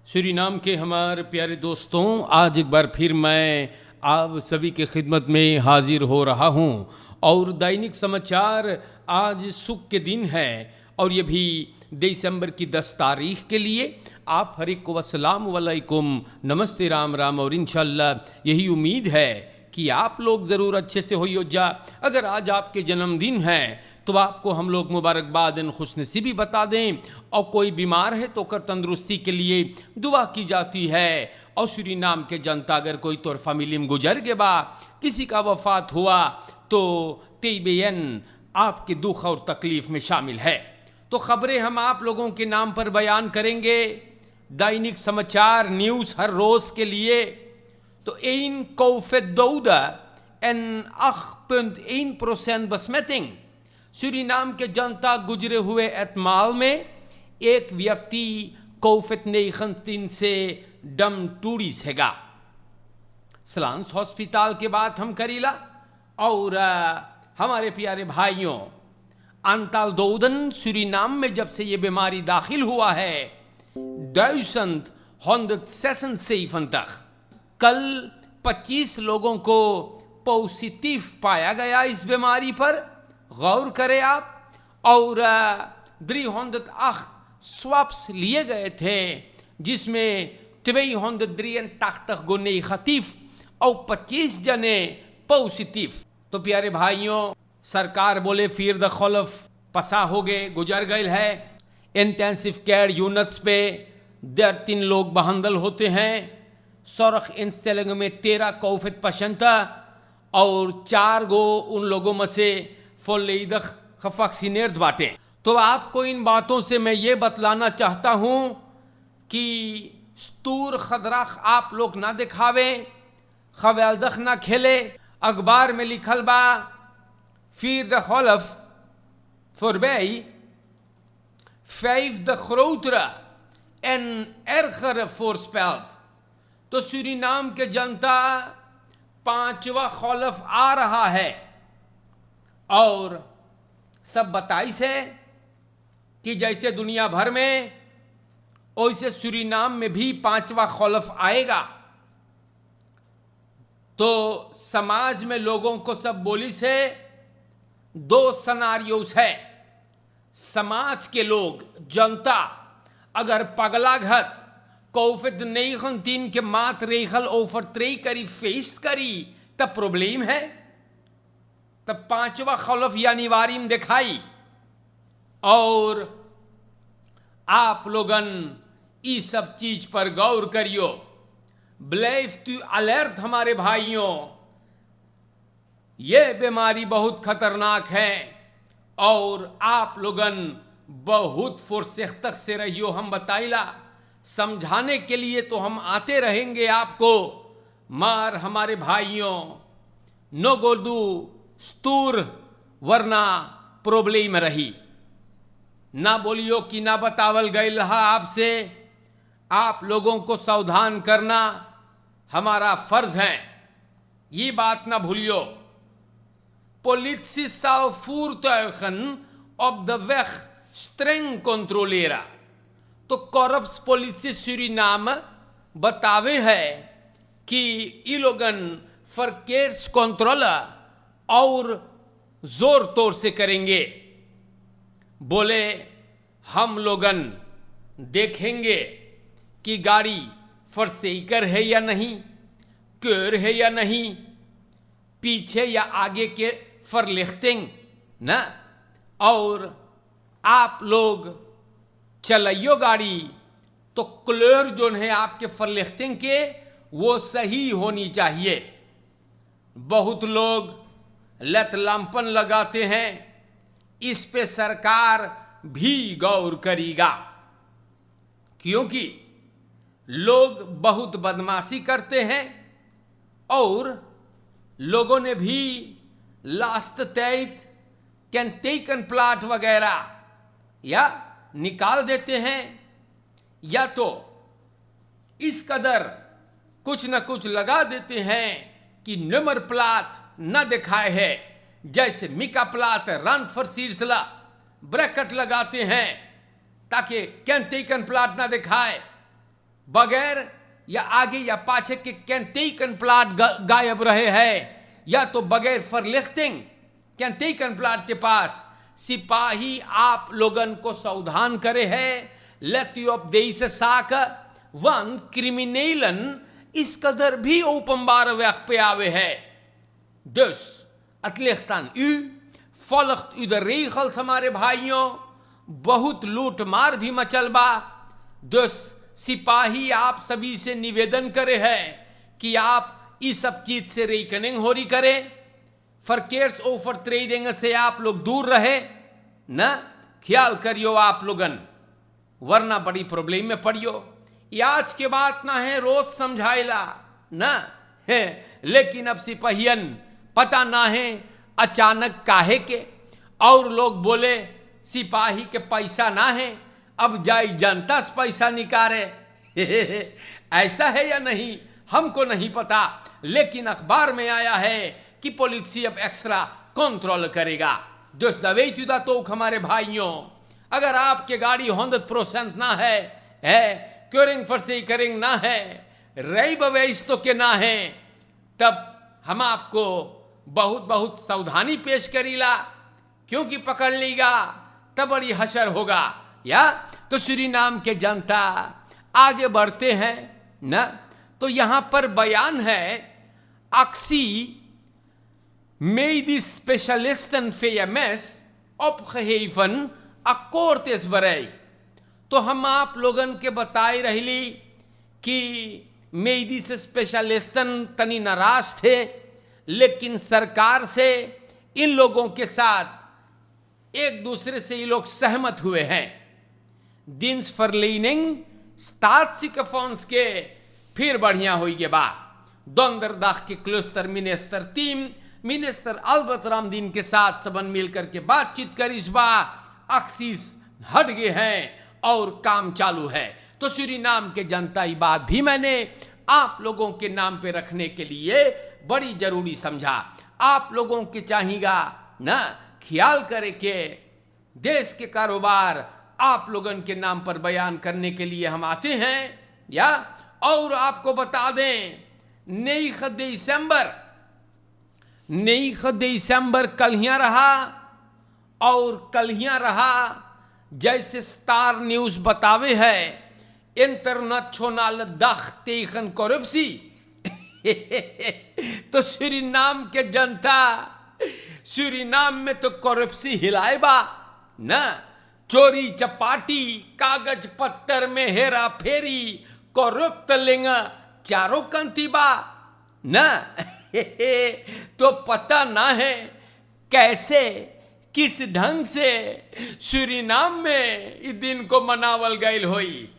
Suriname के हमारे प्यारे दोस्तों, आज एक बार फिर मैं आप सभी के खिदमत में हाजिर हो रहा हूँ और दैनिक समाचार आज सुख के दिन है और ये भी दिसंबर की 10 तारीख के लिए। आप हर एक को अस्सलाम वालेकुम, नमस्ते, राम राम। और इंशाल्लाह यही उम्मीद है कि आप लोग ज़रूर अच्छे से हो जा। अगर आज आपके जन्मदिन है तो आपको हम लोग मुबारकबाद एंड खुशनसीबी बता दें, और कोई बीमार है तो कर तंदुरुस्ती के लिए दुआ की जाती है। और सूरीनाम के जनता अगर कोई तौर फैमिली में गुजर गया बा, किसी का वफात हुआ तो तेबेन आपके दुख और तकलीफ में शामिल है। तो खबरें हम आप लोगों के नाम पर बयान करेंगे, दैनिक समाचार न्यूज़ हर रोज़ के लिए। तो 1,8,1% besmetting। सूरीनाम के जनता गुजरे हुए एतमाल में एक व्यक्ति कोविड-19 से डम टूड़ी सेगा। सलांस हॉस्पिटल के बाद हम करीला और हमारे प्यारे भाइयों, अंताल दोदन सूरीनाम में जब से ये बीमारी दाखिल हुआ है 1176 तक, कल 25 लोगों को पॉजिटिव पाया गया इस बीमारी पर। गौर करें आप। और 308 स्वाब्स लिए गए थे, जिसमें 283 गो नेगेटिव और 25 जने पॉजिटिव। तो प्यारे भाइयों, सरकार बोले फिर द खौफ पसा हो गए, गुजर गए है। इंटेंसिव केयर यूनिट्स पे 3 लोग बहंदल होते हैं। सौरख इंस्टेलिंग में 13 कोविड पेशेंट और 4 गो उन लोगों में से वैक्सीनेट बाटे। तो आपको इन बातों से मैं ये बतलाना चाहता हूँ कि स्तूर खदराख आप लोग ना दिखावें, खवैलदख ना खेले। अखबार में लिखल बा फिर द खौफ फॉरबे 5 द खरोतरा एन एरखर फोर्सपेल्ट। तो सूरीनाम के जनता 5वां खौफ आ रहा है और सब बताइश है कि जैसे दुनिया भर में वैसे सूरीनाम में भी 5वां खौफ आएगा। तो समाज में लोगों को सब बोली से 2 सिनेरियोस है। समाज के लोग, जनता अगर पगलाघत कोविड-19 के मात रेखल ओफर 3 करी फेस करी तब प्रॉब्लम है, तब 5वां खौफ यानी वारिम दिखाई। और आप लोगन इस सब चीज पर गौर करियो। ब्लेव टू अलर्ट हमारे भाइयों, ये बीमारी बहुत खतरनाक है और आप लोगन बहुत फुर्सत से रहियो। हम बताइला समझाने के लिए तो हम आते रहेंगे आपको, मार हमारे भाइयों नो गोदू स्तूर, वरना प्रॉब्लम रही। ना बोलियो कि ना बतावल गई रहा आपसे। आप लोगों को सावधान करना हमारा फर्ज है, ये बात ना भूलियो। Politie zal voertuigen op de weg streng controleren। तो कॉर्प्स पुलिस सूरीनाम बतावे है कि ये लोगन फरकेर्स कंट्रोल और जोर तोर से करेंगे। बोले हम लोगन देखेंगे कि गाड़ी फरसेकर है या नहीं, क्योर है या नहीं, पीछे या आगे के फरलिख्तिंग ना। और आप लोग चलाइयो गाड़ी तो क्लियर जो है आपके फरलिख्तिंग के वो सही होनी चाहिए। बहुत लोग लत लंपन लगाते हैं, इस पे सरकार भी गौर करेगा, क्योंकि लोग बहुत बदमाशी करते हैं और लोगों ने भी लास्ट तैत कैंटेकन प्लाट वगैरह या निकाल देते हैं, या तो इस कदर कुछ न कुछ लगा देते हैं कि नंबर प्लाट न दिखाए है। जैसे मिका प्लाट रन फॉर सिलसिला ब्रैकेट लगाते हैं ताकि कैंटेकन प्लाट ना दिखाए। बगैर या आगे या पाछे के कैंटेकन प्लाट गायब रहे हैं, या तो बगैर फरलिख्तिंग कैंटेकन प्लाट के पास सिपाही आप लोगन को सावधान करे है, लेती of deze zaken, want criminelen is कदर भी openbare weg पे आवे है. Dus, het ligt aan u, volgt u de regels हमारे भाइयों, बहुत लूटमार भी मचलबा. dus, सिपाही आप सभी से निवेदन करे है कि आप इस सब चीज से रेकनिंग हो रही करें, फरकेर्स ओवर ट्रेडिंग से आप लोग दूर रहे न, ख्याल करियो आप लोगन, वरना बड़ी प्रॉब्लम में पड़ियो. ये आज के बात ना है, रोज समझाइला ना है, लेकिन अब सिपाहियन पता ना है अचानक काहे के, और लोग बोले सिपाही के पैसा ना है, अब जाई जनता से पैसा निकाले. ऐसा है या नहीं हमको नहीं पता, लेकिन अखबार में आया है कि पुलिस अब एक्स्ट्रा कंट्रोल करेगा. Dus dat weet u dat ook हमारे भाइयों. अगर आपके गाड़ी 100% ना है, क्योरिंग फर्सेकरिंग ना है, रई बवैस्तों के ना है, तब हम आपको बहुत बहुत सावधानी पेश करीला, क्योंकि पकड़ लीगा तब बड़ी हशर होगा. या तो सूरीनाम के जनता आगे बढ़ते हैं ना, तो यहां पर बयान है actie medisch specialisten VMS opgeheven akkoord is bereikt. तो हम आप लोगन के बताई रही कि मेडिस स्पेशलिस्टन तनी नाराज थे, लेकिन सरकार से इन लोगों के साथ एक दूसरे से ये लोग सहमत हुए हैं. दिन्सफरलीनिंग स्टाatssiekenfonds फिर बढ़िया हुई के बाद donderdag के cluster minister team minister Albert Ramdin के साथ सबन मिलकर के बातचीत कर इस बार एक्सिस हट गए हैं और काम चालू है. तो सूरीनाम के जनता ये बात भी मैंने आप लोगों के नाम पे रखने के लिए बड़ी जरूरी समझा. आप लोगों के चाहिएगा ना ख्याल करे के देश के कारोबार आप लोगन के नाम पर बयान करने के लिए हम आते हैं. या और आपको बता दें 9 दिसंबर कल रहा, और कल रहा जैसे स्टार न्यूज बतावे है इंटरनेशनल dag tegen corruptie. तो सूरीनाम के जनता, सूरीनाम में तो करप्सी हिलाए बा ना, चोरी चपाटी कागज पत्थर में हेरा फेरी करप्ट लिंग चारों कंतीबा ना. तो पता ना है कैसे किस ढंग से सूरीनाम में इस दिन को मनावल गईल होई.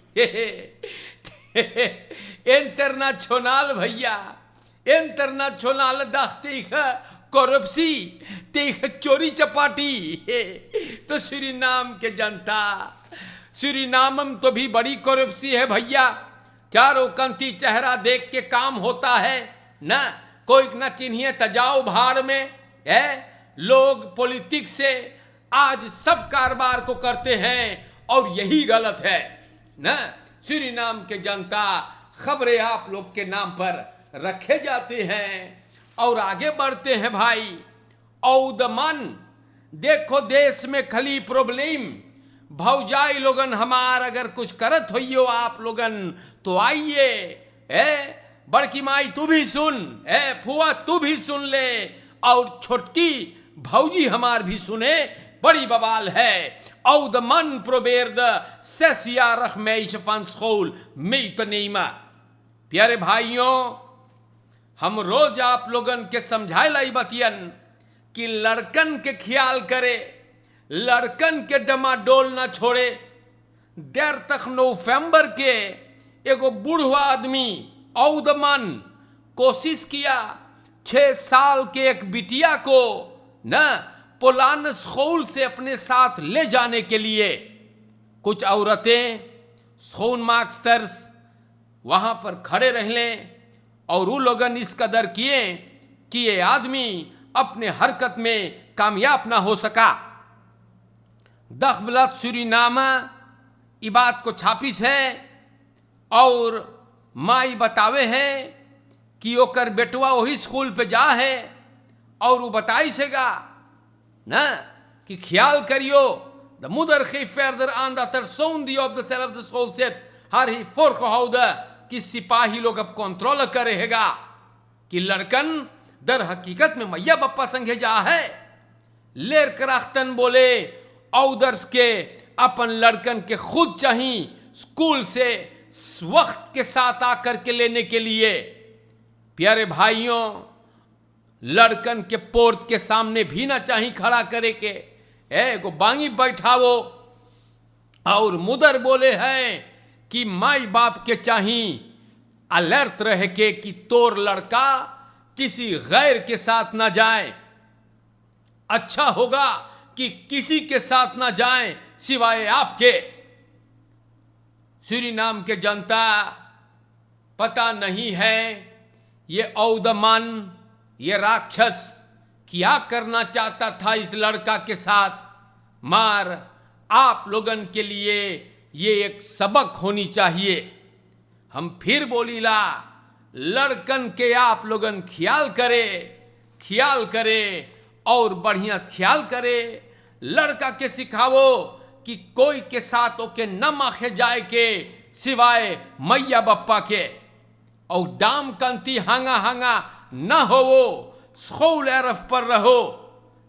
इंटरनेशनल भैया, इंटरनेशनल दाखती करप्सी तेख चोरी चपाटी. तो सूरीनाम के जनता, सूरीनाम तो भी बड़ी करप्सी है भैया, चारों कंती चेहरा देख के काम होता है ना, कोई ना चिन्हिए तजाओ भाड़ में है. लोग पॉलिटिक्स से आज सब कारोबार को करते हैं और यही गलत है ना. सूरीनाम के जनता खबरें आप लोग के नाम पर रखे जाते हैं और आगे बढ़ते हैं भाई. औदमन देखो देश में खली प्रॉब्लम, भौजाई लोगन हमार अगर कुछ करत होइयो आप लोगन तो आइए, बड़की माई तू भी सुन, फुआ तू भी सुन ले, और छोटकी भौजी हमार भी सुने, बड़ी बवाल है. औदमन प्रोबेर्द सेसिया रखमेश van school mee te nemen. प्यारे भाइयों, हम रोज आप लोगन के समझाए लाई बतियन कि लड़कन के ख्याल करे, लड़कन के डमाडोल ना छोड़े. 13 नवंबर के एगो बूढ़वा आदमी औदमन कोशिश किया 6 साल के एक बिटिया को न पोलान स्कूल से अपने साथ ले जाने के लिए. कुछ औरतें स्कूल मास्टर्स वहां पर खड़े रह लें और वो लोगन इस कदर किए कि ये आदमी अपने हरकत में कामयाब ना हो सका. दखबलत सूरीनामा ई बात को छापिस है और माई बतावे है कि ओकर बेटवा वही स्कूल पे जा है और वो बताई सेगा ना कि ख्याल करियो the मुदर geeft verder aan dat er zo'n die op dezelfde school zit haar heeft voorgehouden कि सिपाही लोग अब कंट्रोल करेगा कि लड़कन दर हकीकत में मैया बप्पा संगे जा है। लेर कराख्तन बोले औदर्स के अपन लड़कन के खुद चाहिए स्कूल से वक्त के साथ आकर के लेने के लिए। प्यारे भाइयों, लड़कन के पोर्ट के सामने भी ना चाहिए खड़ा करे के को बांगी बैठावो। और मुदर बोले हैं कि माई बाप के चाहिए अलर्ट रह के कि तोर लड़का किसी गैर के साथ ना जाए। अच्छा होगा कि किसी के साथ ना जाए सिवाय आपके। सूरीनाम के जनता पता नहीं है ये औदमान, ये राक्षस क्या करना चाहता था इस लड़का के साथ। मार आप लोगन के लिए ये एक सबक होनी चाहिए। हम फिर बोलीला लड़कन के आप लोगन ख्याल करे और बढ़िया से ख्याल करे। लड़का के सिखावो कि कोई के साथ ओके न माखे जाए के सिवाय मैया बप्पा के। और डाम कंती हांगा न होवो, स्कूल अरफ पर रहो।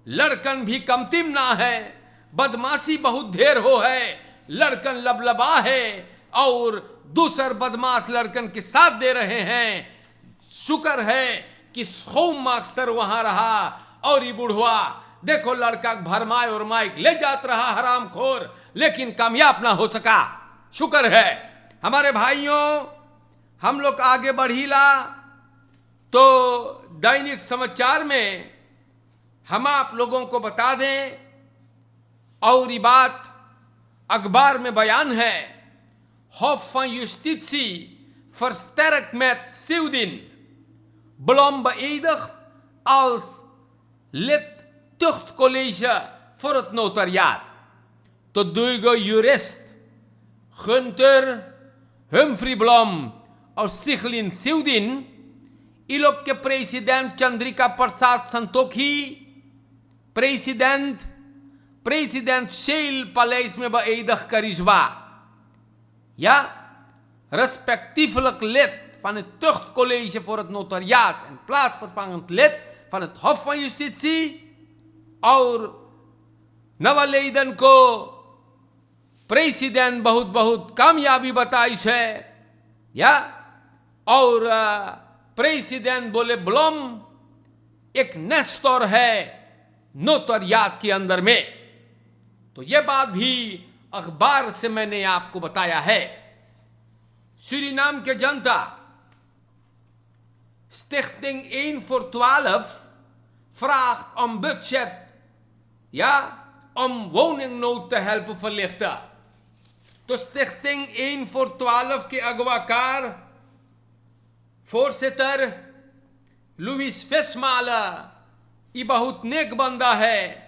लड़कन भी कमतिम ना है, बदमाशी बहुत ढेर हो है। लड़कन लबलबा है और दूसर बदमाश लड़कन के साथ दे रहे हैं। शुक्र है कि सोम अक्सर वहां रहा और ये बुढ़वा देखो लड़का भरमाए और माइक ले जात रहा हरामखोर, लेकिन कामयाब ना हो सका। शुक्र है। हमारे भाइयों, हम लोग आगे बढ़ीला तो दैनिक समाचार में हम आप लोगों को बता दें और ये बात अखबार में बयान है। Hof van Justitie versterkt met Zeeuwdin. Blom beëdigd als lid tuchtcollege voor het notariaat. Tot duige jurist Gunther Humphrey Blom और सिखलिन Zeeuwdin, इलोक के president Chandrika Prasad Santokhi president Shell Paleis में beëdigd karisba. Ja, respectievelijk lid van het tuchtcollege voor het notariaat en plaatsvervangend lid van het Hof van Justitie और नवलेदन को president बहुत बहुत कामयाबी बताई है। या और प्रेसिडेंट बोले ब्लॉम एक नेस्टर है नोटरियात के अंदर में। तो यह बात भी अखबार से मैंने आपको बताया है। सूरीनाम के जनता, Stichting 1 voor 12 vraagt om budget, ja, om woningnood te helpen verlichten. तो Stichting 1 voor 12 के अगवाकार voorzitter लुइस फिसमाला ये बहुत नेक बंदा है,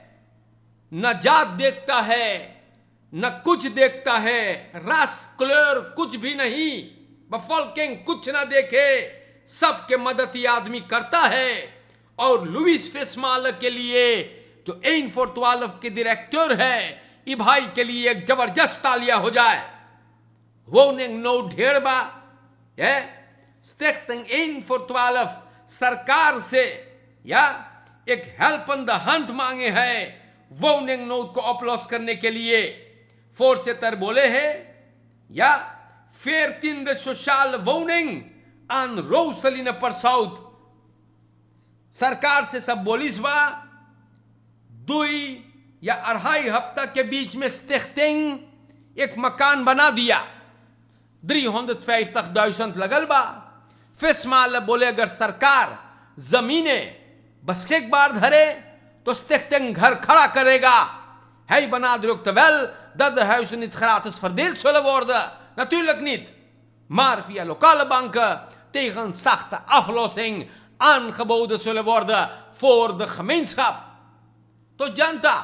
न जात देखता है न कुछ देखता है, रास क्लर कुछ भी नहीं, बफॉल्किंग कुछ ना देखे, सबके मदद ये आदमी करता है। और लुइस फिसमाला के लिए जो 1 voor 12 के डायरेक्टर है, ये भाई के लिए एक जबरदस्त तालियां हो जाए। woning nood ढेर बा है। Stichting 1 voor 12 सरकार से या एक हेल्पende hand मांगे है woning nood को oplos करने के लिए। voorzitter बोले हैं या 14e sociale woning aan Rosaline Persaud सरकार से सब बोलिस बा 2 या 2.5 हफ्ता के बीच में स्टिchting एक मकान बना दिया। 350,000 लगल बा। फिसमाल बोले अगर सरकार जमीनें बस एक बार धरे तो stichting घर खड़ा करेगा। Hij benadrukt wel dat de huizen niet gratis verdeeld zullen worden. Natuurlijk niet. Maar via lokale banken tegen zachte aflossing aangeboden zullen worden voor de gemeenschap. तो जनता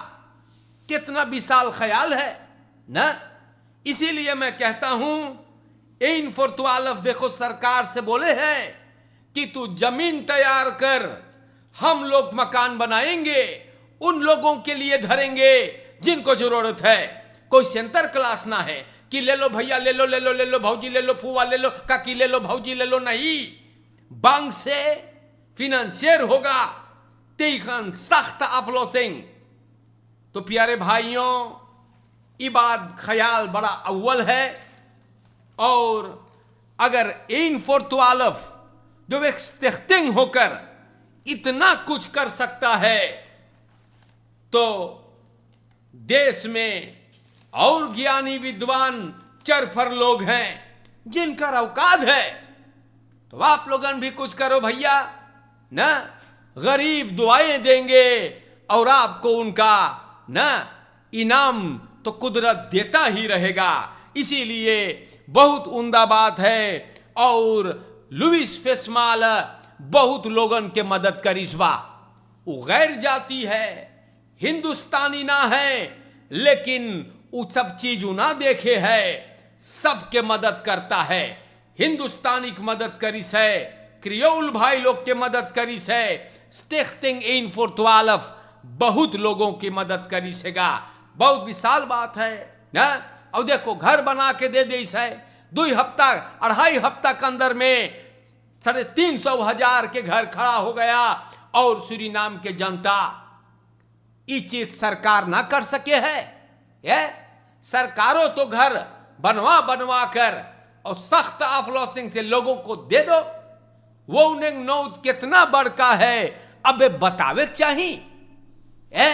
कितना विशाल ख्याल है ना। इसीलिए मैं कहता हूं इन फॉर 12 देखो सरकार से बोले हैं कि तू जमीन तैयार कर, हम लोग मकान बनाएंगे, उन लोगों के लिए धरेंगे जिनको जरूरत है। कोई सेंटर क्लास ना है कि ले लो भैया, ले लो ले लो ले लो भौजी, ले लो फूआ, ले लो काकी, ले लो भौजी, ले लो। नहीं, बैंक से फिनेंशियर होगा तीखन सख्त अफलोसिंग। तो प्यारे भाइयों, ये बात ख्याल बड़ा अव्वल है। और अगर इन फॉर 12 जो एक स्टिख्तिंग होकर इतना कुछ कर सकता है, तो देश में और ज्ञानी विद्वान चरफर लोग हैं जिनका औकात है। तो आप लोगन भी कुछ करो भैया ना, गरीब दुआएं देंगे और आपको उनका ना इनाम तो कुदरत देता ही रहेगा। इसीलिए बहुत उम्दा बात है। और लुइस फेस्माल बहुत लोगन के मदद करिसबा। वो गैर जाति है, हिंदुस्तानी ना है, लेकिन वो सब चीज ना देखे है, सबके मदद करता है। हिंदुस्तानी की मदद करिस है, क्रियोल भाई लोग के मदद करिस है, स्टिख्तिंग इन फॉर 12 बहुत लोगों की मदद करिसेगा। बहुत विशाल बात है ना। और देखो घर बना के दे दी है, 2 हफ्ता 2.5 हफ्ता के अंदर में 350,000 के घर खड़ा हो गया। और सूरीनाम के जनता ये चीज सरकार ना कर सके है। ये सरकारों तो घर बनवा बनवा कर और सख्त अफलोसिंग से लोगों को दे दो। वो उन्हें नौत कितना बड़का है अब बतावे चाहिए।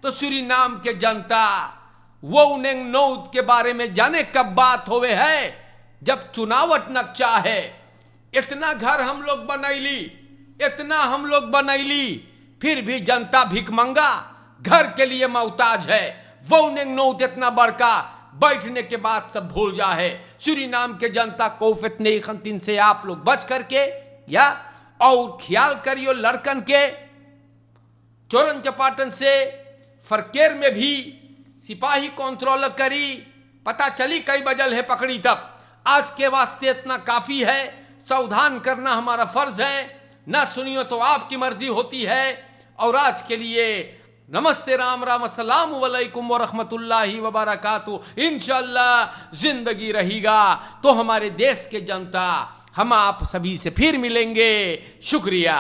तो सूरीनाम के जनता वो उन्हें नौत के बारे में जाने कब बात होवे है, जब चुनावट नक्शा है। इतना घर हम लोग बनैली, इतना हम लोग बनैली, फिर भी जनता भिखमंगा घर के लिए मोहताज है। वो उन्हें नौत इतना बड़का बैठने के बाद सब भूल जा है। सूरीनाम के जनता को फितने खंतीन से आप लोग बच करके या और ख्याल करियो लड़कन के चोरन चपाटन से। फरकेर में भी सिपाही कंट्रोल करी, पता चली कई बजल है पकड़ी। तब आज के वास्ते इतना काफी है। सावधान करना हमारा फर्ज है। ना सुनियो तो आपकी मर्जी होती है। और आज के लिए नमस्ते, राम राम, अस्सलाम वालेकुम व रहमतुल्लाहि व बरकातुहू। इंशाअल्लाह जिंदगी रहेगा तो हमारे देश के जनता हम आप सभी से फिर मिलेंगे। शुक्रिया।